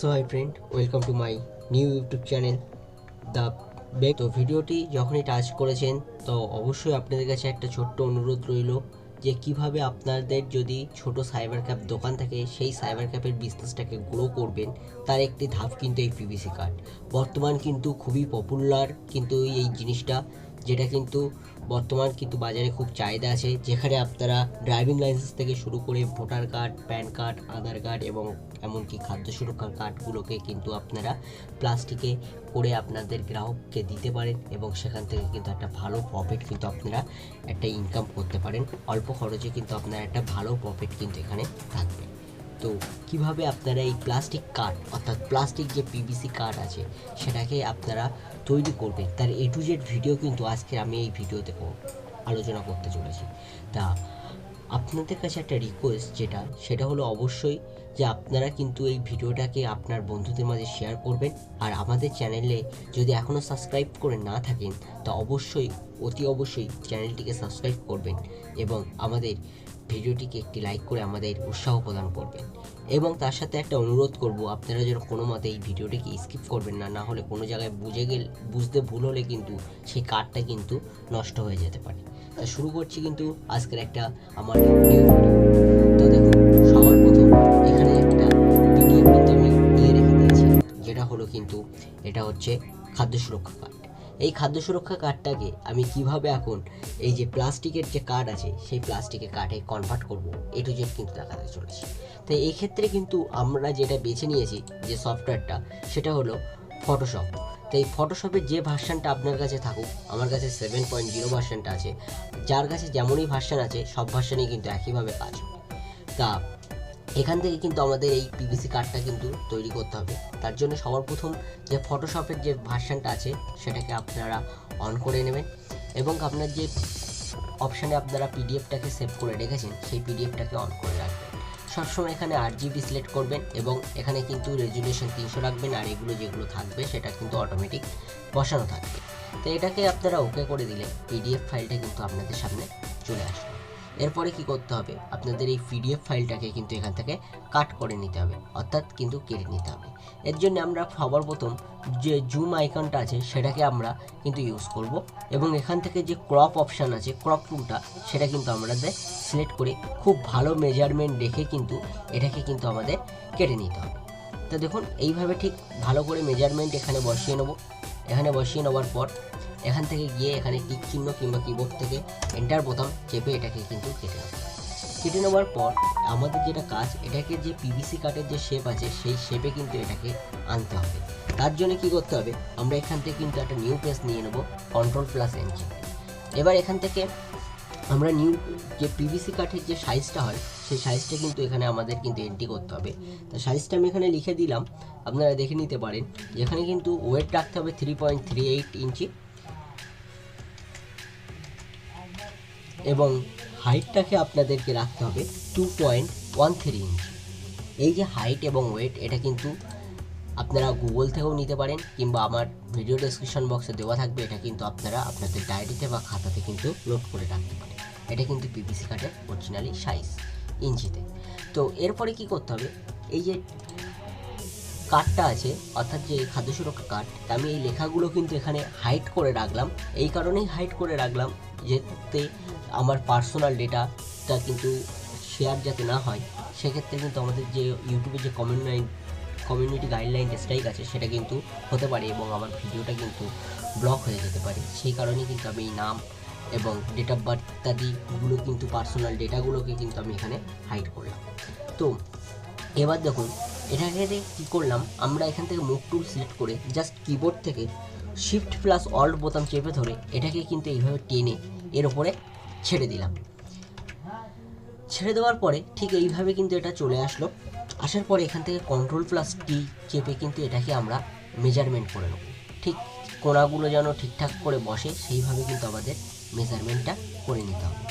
So hi friend, welcome to my new YouTube channel the bake. তো ভিডিওটি যখনই touch করেছেন তো অবশ্যই আপনাদের কাছে একটা ছোট্ট অনুরোধ রইল যে কিভাবে আপনাদের যদি ছোট সাইবার ক্যাফ দোকান থাকে সেই সাইবার ক্যাফের বিজনেসটাকে গ্রো করবেন তার একটি ধাপ কিন্তু এই পিভিসি কার্ড। বর্তমান কিন্তু খুবই পপুলার কিন্তু এই জিনিসটা, যেটা কিন্তু বর্তমান কিন্তু বাজারে খুব চাহিদা আছে, যেখানে আপনারা ড্রাইভিং লাইসেন্স থেকে শুরু করে ভোটার কার্ড, প্যান কার্ড, আধার কার্ড এবং এমনকি খাদ্য সুরক্ষার কার্ডগুলোকে কিন্তু আপনারা প্লাস্টিকে করে আপনাদের গ্রাহককে দিতে পারেন এবং সেখান থেকে কিন্তু একটা ভালো প্রফিট কিন্তু আপনারা একটা ইনকাম করতে পারেন। অল্প খরচে কিন্তু আপনার একটা ভালো প্রফিট কিন্তু এখানে থাকবে। তো কিভাবে আপনারা এই প্লাস্টিক কার্ড অর্থাৎ প্লাস্টিক যে পিভিসি কার্ড আছে সেটাকে আপনারা তৈরি করবেন তার A to Z ভিডিও কিন্তু আজকে আমি এই ভিডিওতে আলোচনা করতে চলেছি। তা আপনাদের কাছে একটা রিকোয়েস্ট সেটা হলো অবশ্যই যে আপনারা কিন্তু এই ভিডিওটাকে আপনার বন্ধুদের মাঝে শেয়ার করবেন। আর আমাদের চ্যানেলে যদি এখনও সাবস্ক্রাইব করে না থাকেন তো অতি অবশ্যই চ্যানেলটিকে সাবস্ক্রাইব করবেন এবং আমাদের ভিডিওটিকে একটি লাইক করে আমাদের উৎসাহ প্রদান করবেন। এবং তার সাথে একটা অনুরোধ করব, আপনারা যেন কোনো মতে এই ভিডিওটিকে স্কিপ করবেন না, হলে কোনো জায়গায় বুঝতে ভুল হলে কিন্তু সেই কার্ডটা কিন্তু নষ্ট হয়ে যেতে পারে। তা শুরু করছি কিন্তু আজকের একটা আমার নিউ ভিডিও। তো দেখুন, সবার প্রথম এখানে একটা পিডিএফ কিন্তু আমি দিয়ে রেখে দিয়েছি, যেটা হলো কিন্তু এটা হচ্ছে খাদ্য সুরক্ষা কার্ড। এই খাদ্য সুরক্ষা কার্ডটাকে আমি কিভাবে এখন এই যে প্লাস্টিকের যে কার্ড আছে সেই প্লাস্টিকের কার্ডে কনভার্ট করব A to Z কিন্তু দেখাতে চলেছি। তো এই ক্ষেত্রে কিন্তু আমরা যেটা বেছে নিয়েছি যে সফটওয়্যারটা সেটা হলো ফটোশপ। তো এই ফটোশপের যে ভার্সানটা আপনার কাছে থাকুক, আমার কাছে 7.0 ভার্সানটা আছে, যার কাছে যেমনই ভার্সান আছে সব ভার্সানেই কিন্তু একইভাবে কাজ হবে। তা এখান থেকে কিন্তু আমাদের এই পিভিসি কার্ডটা কিন্তু তৈরি করতে হবে। তার জন্য সবার প্রথম যে ফটোশপের যে ভার্সানটা আছে সেটাকে আপনারা অন করে নেবেন এবং আপনার যে অপশানে আপনারা পিডিএফটাকে সেভ করে রেখেছেন সেই পিডিএফটাকে অন করে রাখবেন। সবসময় এখানে 8GB সিলেক্ট করবেন এবং এখানে কিন্তু রেজুলেশন 300 রাখবেন, আর এগুলো যেগুলো থাকবে সেটা কিন্তু অটোমেটিক বসানো থাকবে। তো এটাকে আপনারা ওকে করে দিলে পিডিএফ ফাইলটা কিন্তু আপনাদের সামনে চলে আসবে। এরপরে কি করতে হবে, আপনাদের এই পিডিএফ ফাইলটাকে কিন্তু এখান থেকে কাট করে নিতে হবে, অর্থাৎ কিন্তু কেটে নিতে হবে। এর জন্য আমরা সবার প্রথম যে জুম আইকনটা আছে সেটাকে আমরা কিন্তু ইউজ করব এবং এখান থেকে যে ক্রপ অপশান আছে, ক্রপ টুলটা, সেটা কিন্তু আমাদের সিলেক্ট করে খুব ভালো মেজারমেন্ট রেখে কিন্তু এটাকে কিন্তু আমাদের কেটে নিতে হবে। তো দেখুন, এইভাবে ঠিক ভালো করে মেজারমেন্ট এখানে বসিয়ে নেব। এখানে বসিয়ে নেওয়ার পর এখান থেকে গিয়ে এখানে টিক চিহ্ন কিংবা কিবোর্ড থেকে এন্টার বোতাম চেপে এটাকে কিন্তু কেটে নেব। কেটে নেওয়ার পর আমাদের যেটা কাজ, এটাকে যে পিভিসি কার্ডের যে শেপ আছে সেই শেপে কিন্তু এটাকে আনতে হবে। তার জন্য কি করতে হবে, আমরা এখান থেকে কিন্তু একটা নিউ পেজ নিয়ে নেব, Ctrl+N চেপে। এবার এখান থেকে আমরা নিউ যে পিভিসি কার্ডের যে সাইজটা হয় সেই সাইজটা কিন্তু এখানে আমাদের কিন্তু এন্ট্রি করতে হবে। তো সাইজটা আমি এখানে লিখে দিলাম, আপনারা দেখে নিতে পারেন। যেখানে কিন্তু ওয়েট রাখতে হবে 3.38 ইঞ্চি এবং হাইটটাকে আপনাদেরকে রাখতে হবে 2.13 ইঞ্চি। এই যে হাইট এবং ওয়েট, এটা কিন্তু আপনারা গুগল থেকেও নিতে পারেন কিংবা আমার ভিডিও ডেসক্রিপশন বক্সে দেওয়া থাকবে, এটা কিন্তু আপনারা আপনাদের ডায়েরিতে বা খাতাতে কিন্তু নোট করে রাখতে পারেন। এটা কিন্তু পিভিসি কার্ডের অরিজিনালি সাইজ ইঞ্চিতে। তো এরপরে কি করতে হবে, এই যে কার্ডটা আছে অর্থাৎ যে খাদ্য সুরক্ষা কার্ড, আমি এই লেখাগুলো কিন্তু এখানে হাইড করে রাখলাম। এই কারণেই হাইড করে রাখলাম যাতে আমার পার্সোনাল ডেটাটা কিন্তু শেয়ার যাতে না হয়। সেক্ষেত্রে কিন্তু আমাদের যে ইউটিউবে যে কমিউনিটি গাইডলাইন স্ট্রাইক আছে সেটা কিন্তু হতে পারে এবং আমার ভিডিওটা কিন্তু ব্লক হয়ে যেতে পারে। সেই কারণেই কিন্তু আমি নাম এবং ডেট অফ বার্থ ইত্যাদিগুলো কিন্তু পার্সোনাল ডেটাগুলোকে কিন্তু আমি এখানে হাইড করলাম। তো এবার দেখুন, এটাকে কী করলাম, আমরা এখান থেকে মুভ টুল সিলেক্ট করে জাস্ট কিবোর্ড থেকে Shift+Alt বোতাম চেপে ধরে এটাকে কিন্তু এইভাবে টেনে এর ওপরে ছেড়ে দিলাম। ছেড়ে দেওয়ার পরে ঠিক এইভাবে কিন্তু এটা চলে আসলো। আসার পরে এখান থেকে Ctrl+T চেপে কিন্তু এটাকে আমরা মেজারমেন্ট করে নেব। ঠিক কোণাগুলো যেন ঠিকঠাক করে বসে সেইভাবে কিন্তু আমাদের মেজারমেন্টটা করে নিতে হবে।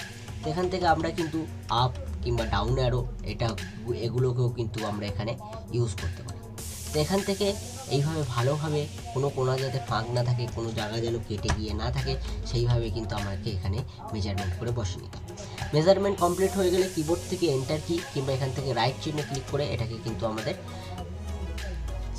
তো এখান থেকে আমরা কিন্তু আপ কিংবা ডাউন অ্যারো এগুলোকেও কিন্তু আমরা এখানে ইউজ করতে পারি। তো এখান থেকে এইভাবে ভালোভাবে কোনো কোণা যাতে ফাঁক না থাকে, কোনো জায়গা যেন কেটে গিয়ে না থাকে, সেইভাবে কিন্তু আমাকে এখানে মেজারমেন্ট করে বসে নিতে হবে। মেজারমেন্ট কমপ্লিট হয়ে গেলে কিবোর্ড থেকে এন্টার কি কিংবা এখান থেকে রাইট চিহ্নে ক্লিক করে এটাকে কিন্তু আমাদের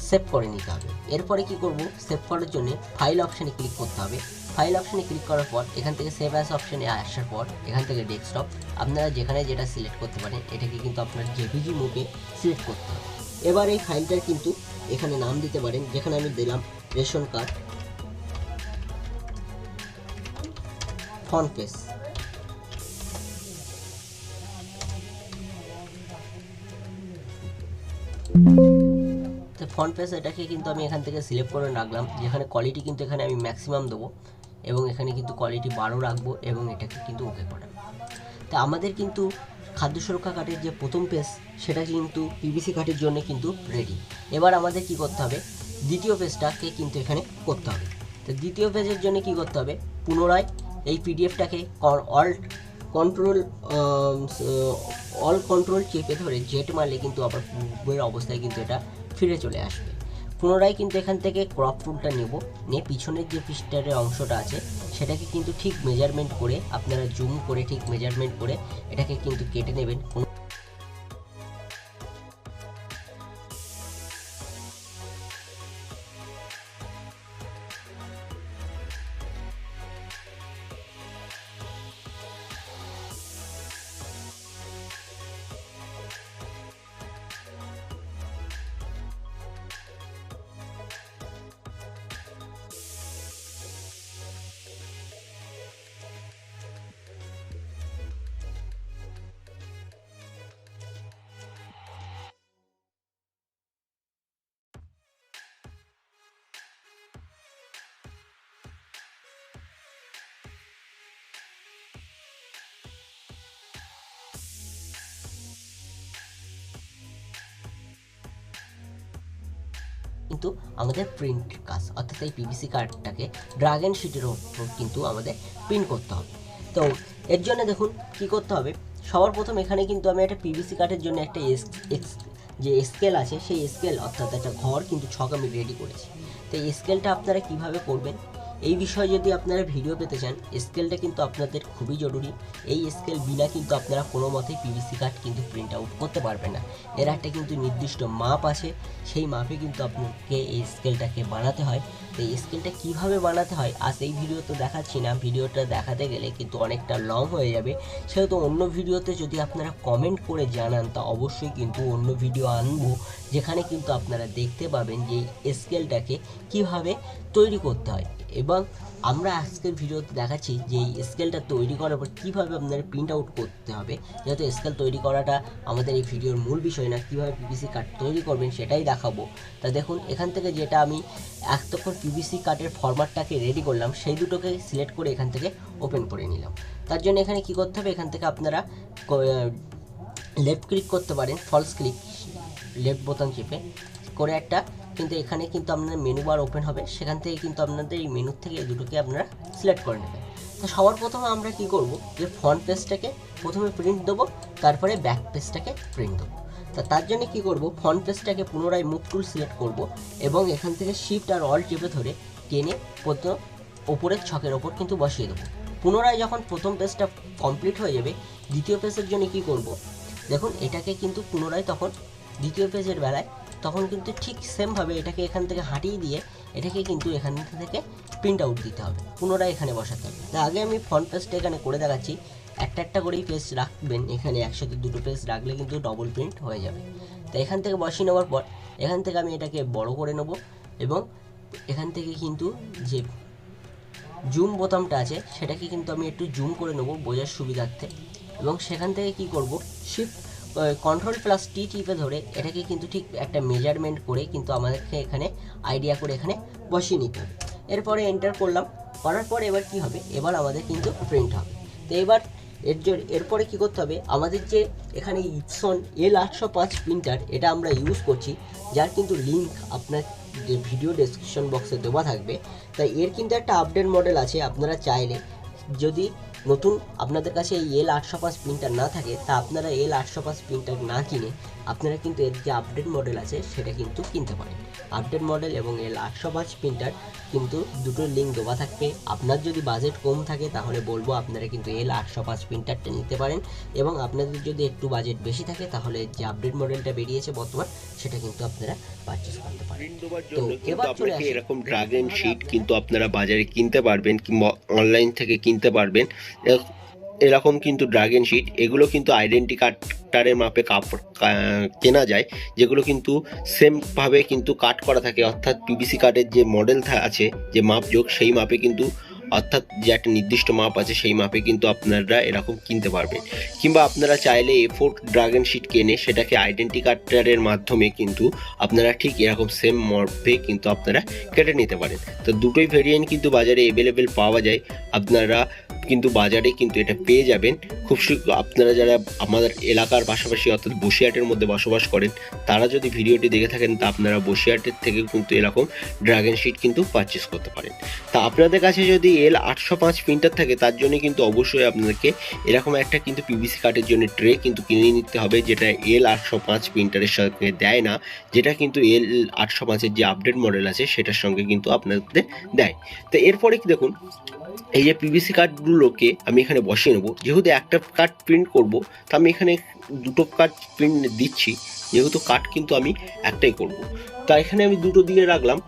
সেভ করে নিতে হবে। এরপরে কি করব, সেভ করার জন্য ফাইল অপশানে ক্লিক করতে হবে। ফাইল অপশানে ক্লিক করার পর এখান থেকে সেভ অ্যাজ অপশানে আসার পর এখান থেকে ডেস্কটপ আপনারা যেখানে যেটা সিলেক্ট করতে পারেন, এটাকে কিন্তু আপনার জেপিজি মোডে সিলেক্ট করতে হবে। এবার এই ফাইলটার কিন্তু এখানে নাম দিতে পারেন, যেখানে আমি দিলাম রেশন কার্ড ফন্ট পেজ। তো ফন্ট পেজ এটাকে কিন্তু আমি এখান থেকে সিলেক্ট করে রাখলাম, যেখানে কোয়ালিটি কিন্তু এখানে আমি ম্যাক্সিমাম দেবো এবং এখানে কিন্তু কোয়ালিটি 12 রাখবো এবং এটাকে কিন্তু ওকে করে। তা আমাদের কিন্তু খাদ্য সুরক্ষা কার্ডের যে প্রথম পেজ সেটা কিন্তু পিভিসি কার্ডের জন্য কিন্তু রেডি। এবার আমাদের কি করতে হবে, দ্বিতীয় পেজটাকে কিন্তু এখানে করতে হবে। তো দ্বিতীয় পেজের জন্য কি করতে হবে, পুনরায় এই পিডিএফটাকে অল কন্ট্রোল চেপে ধরে জেট মারলে কিন্তু আবার পূর্বের অবস্থায় কিন্তু এটা ফিরে চলে আসবে। পুনরায় কিন্তু এখান থেকে ক্রপ টুলটা নিয়ে পিছনের যে পৃষ্ঠার অংশটা আছে সেটাকে কিন্তু ঠিক মেজারমেন্ট করে আপনারা জুম করে ঠিক মেজারমেন্ট করে এটাকে কিন্তু কেটে নেবেন। কিন্তু আমাদের প্রিন্ট কাজ, অর্থাৎ এই পিভিসি কার্ডটাকে ড্রাগ অ্যান্ড শিটের ওপর কিন্তু আমাদের প্রিন্ট করতে হবে। তো এর জন্য দেখুন কি করতে হবে, সবার প্রথম এখানে কিন্তু আমি একটা পিভিসি কার্ডের জন্য একটা যে স্কেল আছে সেই স্কেল অর্থাৎ একটা ঘর কিন্তু ছক আমি রেডি করেছি। তো এই স্কেলটা আপনারা কিভাবে করবেন এই বিষয়ে যদি আপনারা ভিডিও পেতে চান, স্কেলটা কিন্তু আপনাদের খুবই জরুরি। এই স্কেল বিনা কিন্তু আপনারা কোনো মতেই পিভিসি কার্ড কিন্তু প্রিন্ট আউট করতে পারবেন না। এর একটা কিন্তু নির্দিষ্ট মাপ আছে, সেই মাপে কিন্তু আপনাকে এই স্কেলটাকে বানাতে হয়। তো এই স্কেলটা কীভাবে বানাতে হয় আজ এই ভিডিওতে দেখাচ্ছি না, ভিডিওটা দেখাতে গেলে কিন্তু অনেকটা লং হয়ে যাবে। সেহেতু অন্য ভিডিওতে যদি আপনারা কমেন্ট করে জানান তা অবশ্যই কিন্তু অন্য ভিডিও আনবো, যেখানে কিন্তু আপনারা দেখতে পাবেন যে এই স্কেলটাকে কীভাবে তৈরি করতে হয়। এবং আমরা আজকের ভিডিওতে দেখাচ্ছি যে এই স্কেলটা তৈরি করার পর কীভাবে আপনারা প্রিন্ট আউট করতে হবে। যেহেতু স্কেল তৈরি করাটা আমাদের এই ভিডিওর মূল বিষয় না, কীভাবে পিভিসি কার্ড তৈরি করবেন সেটাই দেখাবো। তা দেখুন এখান থেকে যেটা আমি এতক্ষণ পিভিসি কার্ডের ফরম্যাটটাকে রেডি করলাম সেই দুটোকে সিলেক্ট করে এখান থেকে ওপেন করে নিলাম। তার জন্য এখানে কি করতে হবে, এখান থেকে আপনারা লেফট ক্লিক করতে পারেন, ফলস ক্লিক লেফট বোতাম চেপে করে একটা কিন্তু এখানে কিন্তু আপনাদের মেনু বার ওপেন হবে, সেখান থেকে কিন্তু আপনাদের এই মেনু থেকে এই দুটোকে আপনারা সিলেক্ট করে নেবেন। তো সবার প্রথমে আমরা কি করব, যে ফ্রন্ট পেজটাকে প্রথমে প্রিন্ট দেবো, তারপরে ব্যাক পেজটাকে প্রিন্ট দেবো। তা তার জন্য কি করব, ফ্রন্ট পেজটাকে পুনরায় মুভ টুল সিলেক্ট করব এবং এখান থেকে শিফট আর অল চেপে ধরে টেনে প্রথম ওপরের ছকের ওপর কিন্তু বসিয়ে দেবো। পুনরায় যখন প্রথম পেজটা কমপ্লিট হয়ে যাবে, দ্বিতীয় পেজের জন্য কি করব, দেখুন এটাকে কিন্তু পুনরায় তখন দ্বিতীয় পেজের বেলায় তখন কিন্তু ঠিক সেমভাবে এটাকে এখান থেকে হাঁটিয়ে দিয়ে এটাকে কিন্তু এখান থেকে প্রিন্ট আউট দিতে হবে, পুনরায় এখানে বসাতে হবে। তা আগে আমি ফ্রন্ট পেজটা এখানে করে দেখাচ্ছি, একটা করেই পেজ রাখবেন, এখানে একসাথে দুটো পেজ রাখলে কিন্তু ডবল প্রিন্ট হয়ে যাবে। তো এখান থেকে বসিয়ে নেওয়ার পর এখান থেকে আমি এটাকে বড় করে নেব এবং এখান থেকে কিন্তু যে জুম বোতামটা আছে সেটাকে কিন্তু আমি একটু জুম করে নেব বোঝার সুবিধার্থে এবং সেখান থেকে কি করব, শিফট Ctrl+T টিপে ধরে এটাকে কিন্তু ঠিক একটা মেজারমেন্ট করে কিন্তু আমাদেরকে এখানে আইডিয়া করে এখানে বসিয়ে নিতে হবে। এরপরে এন্টার করলাম, করার পর এবার কি হবে, এবার আমাদের কিন্তু প্রিন্ট হবে। তো এবার এরপরে কি করতে হবে, আমাদের যে এখানে ইপসন L805 প্রিন্টার এটা আমরা ইউজ করছি, যার কিন্তু লিঙ্ক আপনার যে ভিডিও ডেসক্রিপশন বক্সে দেওয়া থাকবে। তাই এর কিন্তু একটা আপডেট মডেল আছে, আপনারা চাইলে যদি নতুন আপনাদের কাছে এই L805 প্রিন্টার না থাকে তা আপনারা L805 প্রিন্টার না কিনে আপনারা কিন্তু এর যে আপডেট মডেল আছে সেটা কিন্তু কিনতে পারেন। আপডেট মডেল এবং L805 প্রিন্টার কিন্তু দুটোর লিঙ্ক দেওয়া থাকবে। আপনার যদি বাজেট কম থাকে তাহলে বলবো আপনারা কিন্তু L805 প্রিন্টারটা নিতে পারেন, এবং আপনাদের যদি একটু বাজেট বেশি থাকে তাহলে যে আপডেট মডেলটা বেরিয়েছে বর্তমান সেটা কিন্তু আপনারা পারচেস করতে পারেন। তো এবার চলে আসি, এরকম ড্রাগন শিট কিন্তু আপনারা বাজারে কিনতে পারবেন কিংবা অনলাইন থেকে কিনতে পারবেন। এরকম কিন্তু ড্রাগন শিট এগুলো কিন্তু আইডেন্টি কার্ডের মাপে কাপড় কেনা যায়, যেগুলো কিন্তু সেমভাবে কিন্তু কাট করা থাকে, অর্থাৎ পিভিসি কার্ডের যে মডেল আছে যে মাপযোগ সেই মাপে কিন্তু, অর্থাৎ যে একটা নির্দিষ্ট মাপ আছে সেই মাপে কিন্তু আপনারা এরকম কিনতে পারবেন। কিংবা আপনারা চাইলে A4 ড্রাগন শিট কিনে সেটাকে আইডেন্টি কার্ডের মাধ্যমে কিন্তু আপনারা ঠিক এরকম সেম মাপে কিন্তু আপনারা কেটে নিতে পারেন। তো দুটোই ভেরিয়েন্ট কিন্তু বাজারে অ্যাভেলেবেল পাওয়া যায়, আপনারা কিন্তু বাজারে কিন্তু এটা পেয়ে যাবেন খুব শীঘ্র। আপনারা যারা আমাদের এলাকার পাশাপাশি অর্থাৎ বসিরহাটের মধ্যে বসবাস করেন তারা যদি ভিডিওটি দেখে থাকেন তা আপনারা বসিরহাটের থেকে কিন্তু এরকম ড্রাগন শিট কিন্তু পারচেস করতে পারেন। তা আপনাদের কাছে যদি L805 প্রিন্টার থাকে তার জন্য কিন্তু অবশ্যই আপনাদেরকে এরকম একটা কিন্তু পিভিসি কার্ডের জন্য ট্রে কিন্তু কিনে নিতে হবে, যেটা L805 প্রিন্টারের সঙ্গে দেয় না, যেটা কিন্তু L805-এর যে আপডেট মডেল আছে সেটার সঙ্গে কিন্তু আপনাদের দেয়। তো এরপরে কি দেখুন, এই যে পিভিসি কার্ডগুলোকে আমি এখানে বসিয়ে নেবো। যেহেতু একটা কার্ড প্রিন্ট করব তা আমি এখানে দুটো কার্ড প্রিন্ট দিচ্ছি, যেহেতু কার্ড কিন্তু আমি একটাই করব, তা এখানে আমি দুটো দিয়ে রাখলাম।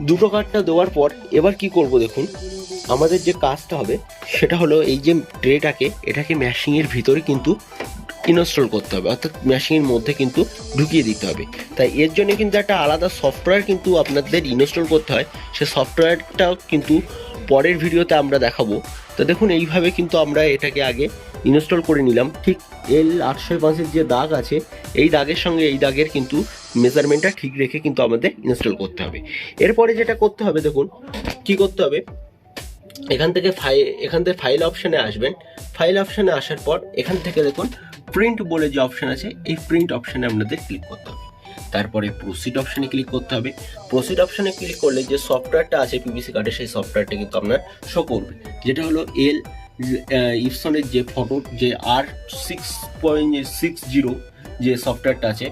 দুটো কার্ডটা দেওয়ার পর এবার কি করব দেখুন, আমাদের যে কাজটা হবে সেটা হলো এই যে ট্রেটাকে এটাকে মেশিনের ভিতরে কিন্তু ইনস্টল করতে হবে, অর্থাৎ মেশিনের মধ্যে কিন্তু ঢুকিয়ে দিতে হবে। তাই এর জন্য কিন্তু একটা আলাদা সফটওয়্যার কিন্তু আপনাদের ইনস্টল করতে হয়, সে সফটওয়্যারটাও কিন্তু পরের ভিডিওতে আমরা দেখাবো। তো দেখুন এইভাবে কিন্তু আমরা এটাকে আগে ইনস্টল করে নিলাম। ঠিক L805-এর যে দাগ আছে এই দাগের সঙ্গে এই দাগের কিন্তু মেজারমেন্টটা ঠিক রেখে কিন্তু আমাদের ইনস্টল করতে হবে। এরপরে যেটা করতে হবে দেখুন কি করতে হবে, এখান থেকে ফাইল অপশানে আসবেন। ফাইল অপশানে আসার পর এখান থেকে দেখুন প্রিন্ট বলে যে অপশান আছে এই প্রিন্ট অপশানে আপনাদের ক্লিক করতে হবে। তারপরে প্রসিড অপশানে ক্লিক করতে হবে। প্রসিড অপশানে ক্লিক করলে যে সফটওয়্যারটা আছে পিভিসি কার্ডে সেই সফটওয়্যারটা কিন্তু আপনার শো করবে, যেটা হলো ইপসনের যে ফটো যে R6.60 যে সফটওয়্যারটা আছে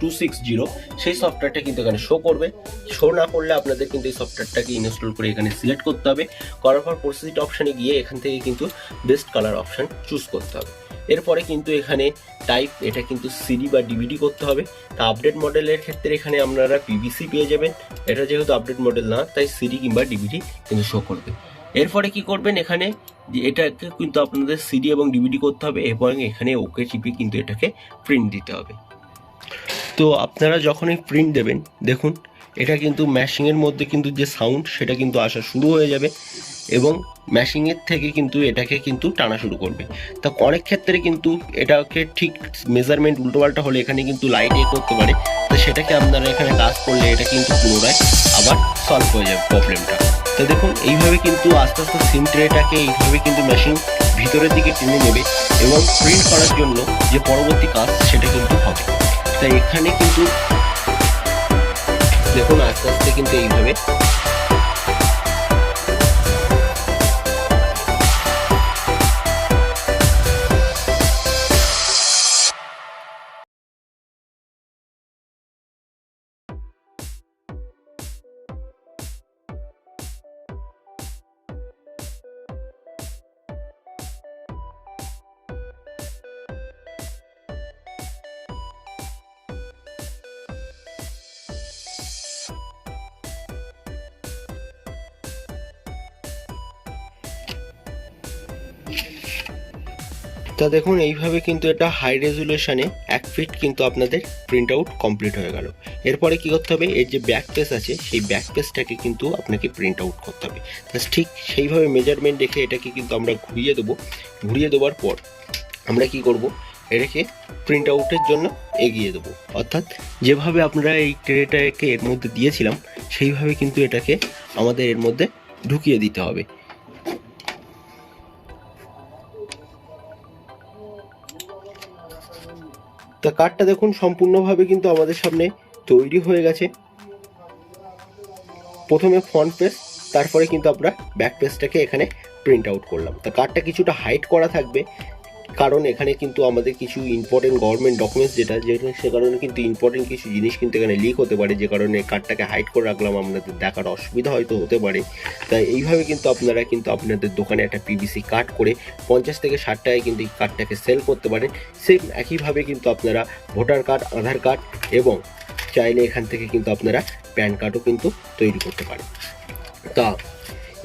260 সেই সফটওয়্যারটা কিন্তু এখানে শো করবে। শো না করলে আপনাদের কিন্তু এই সফটওয়্যারটাকে ইনস্টল করে এখানে সিলেক্ট করতে হবে। করার পর প্রসিড অপশানে গিয়ে এখান থেকে কিন্তু বেস্ট কালার অপশান চুজ করতে হবে। এরপরে কিন্তু এখানে টাইপ এটা কিন্তু সিডি বা ডিভিডি করতে হবে। তা আপডেট মডেলের ক্ষেত্রে এখানে আপনারা পিভিসি পেয়ে যাবেন, এটা যেহেতু আপডেট মডেল না তাই সিডি কিংবা ডিভিডি কিন্তু শো করবে। এরপরে কি করবেন, এখানে এটাকে কিন্তু আপনাদের সিডি এবং ডিভিডি করতে হবে এবং এখানে ওকে চিপে কিন্তু এটাকে প্রিন্ট দিতে হবে। তো আপনারা যখনই প্রিন্ট দেবেন দেখুন এটা কিন্তু ম্যাশিংয়ের মধ্যে কিন্তু যে সাউন্ড সেটা কিন্তু আসা শুরু হয়ে যাবে এবং ম্যাশিংয়ের থেকে কিন্তু এটাকে কিন্তু টানা শুরু করবে। তা অনেক ক্ষেত্রে কিন্তু এটাকে ঠিক মেজারমেন্ট উল্টোপাল্টা হলে এখানে কিন্তু লাইট করতে পারে, তো সেটাকে আপনারা এখানে কাজ করলে এটা কিন্তু পুনরায় আবার সলভ হয়ে যাবে প্রবলেমটা। তো দেখুন এইভাবে কিন্তু আস্তে আস্তে সিম ট্রেটাকে এইভাবে কিন্তু মেশিন ভিতরের দিকে টেনে নেবে এবং প্রিন্ট করার জন্য যে পরবর্তী কাজ সেটা কিন্তু হবে। তাই এখানে কিন্তু দেখুন আস্তে আস্তে কিন্তু এইভাবে তা দেখুন এইভাবে কিন্তু এটা হাই রেজুলেশনে 1 ফিট কিন্তু আপনাদের প্রিন্ট আউট কমপ্লিট হয়ে গেল। এরপরে কি করতে হবে, এর যে ব্যাক পেজ আছে সেই ব্যাক পেজটাকে কিন্তু আপনাকে প্রিন্ট আউট করতে হবে। ঠিক সেইভাবে মেজারমেন্ট রেখে এটাকে কিন্তু আমরা ঘুরিয়ে দেবো। ঘুরিয়ে দেওয়ার পর আমরা কি করব, এটাকে প্রিন্ট আউটের জন্য এগিয়ে দেবো, অর্থাৎ যেভাবে আপনারা এই ট্রেটাকে এর মধ্যে দিয়েছিলাম সেইভাবে কিন্তু এটাকে আমাদের এর মধ্যে ঢুকিয়ে দিতে হবে। তা কার্ডটা দেখুন সম্পূর্ণভাবে কিন্তু আমাদের সামনে তৈরি হয়ে গেছে। প্রথমে ফ্রন্ট পেজ, তারপরে কিন্তু আমরা ব্যাক পেজটাকে এখানে প্রিন্ট আউট করলাম। তা কার্ডটা কিছুটা হাইট করা থাকবে, কারণ এখানে কিন্তু আমাদের কিছু ইম্পর্টেন্ট গভর্নমেন্ট ডকুমেন্টস যেটা সে কারণে কিন্তু ইম্পর্টেন্ট কিছু জিনিস কিন্তু এখানে লিক হতে পারে, যে কারণে কার্ডটাকে হাইড করে রাখলাম, আপনাদের দেখার অসুবিধা হয়তো হতে পারে। তাই এইভাবে কিন্তু আপনারা কিন্তু আপনাদের দোকানে একটা পিভিসি কার্ড করে 50 থেকে 60 টাকায় কিন্তু এই কার্ডটাকে সেল করতে পারেন। সেম একইভাবে কিন্তু আপনারা ভোটার কার্ড, আধার কার্ড এবং চাইলে এখান থেকে কিন্তু আপনারা প্যান কার্ডও কিন্তু তৈরি করতে পারেন। তা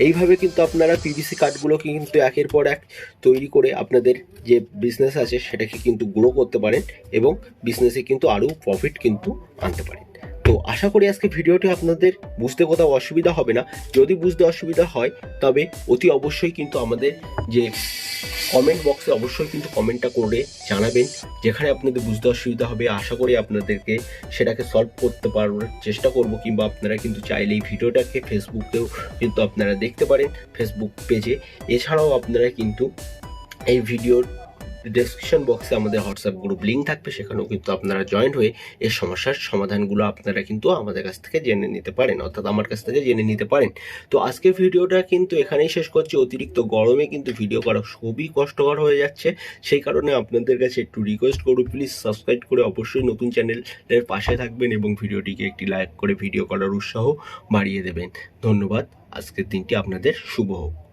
এইভাবে কিন্তু আপনারা পিভিসি কার্ডগুলোকে কিন্তু একের পর এক তৈরি করে আপনাদের যে বিজনেস আছে সেটাকে কিন্তু গ্রো করতে পারেন এবং বিজনেসে কিন্তু আরও প্রফিট কিন্তু আনতে পারেন। তো আশা করি আজকে ভিডিওটি আপনাদের বুঝতে কোথাও অসুবিধা হবে না। যদি বুঝতে অসুবিধা হয় তবে অতি অবশ্যই কিন্তু আমাদের যে কমেন্ট বক্সে অবশ্যই কিন্তু কমেন্টটা করে জানাবেন, যেখানে আপনাদের বুঝতে অসুবিধা হবে। আশা করি আপনাদেরকে সেটাকে সলভ করতে পারার চেষ্টা করব, কিংবা আপনারা কিন্তু চাইলে এই ভিডিওটাকে ফেসবুকেও কিন্তু আপনারা দেখতে পারেন, ফেসবুক পেজে। এছাড়াও আপনারা কিন্তু এই ভিডিওর ডেসক্রিপশন বক্সে আমাদের হোয়াটসঅ্যাপ গ্রুপ লিঙ্ক থাকবে, সেখানেও কিন্তু আপনারা জয়েন্ট হয়ে এই সমস্যার সমাধানগুলো আপনারা কিন্তু আমাদের কাছ থেকে জেনে নিতে পারেন, অর্থাৎ আমার কাছ থেকে জেনে নিতে পারেন। তো আজকের ভিডিওটা কিন্তু এখানেই শেষ করছি। অতিরিক্ত গরমে কিন্তু ভিডিও করা খুবই কষ্টকর হয়ে যাচ্ছে, সেই কারণে আপনাদের কাছে একটু রিকোয়েস্ট করব, প্লিজ সাবস্ক্রাইব করে অবশ্যই নতুন চ্যানেলের পাশে থাকবেন এবং ভিডিওটিকে একটি লাইক করে ভিডিও করার উৎসাহ বাড়িয়ে দেবেন। ধন্যবাদ। আজকের দিনটি আপনাদের শুভ হোক।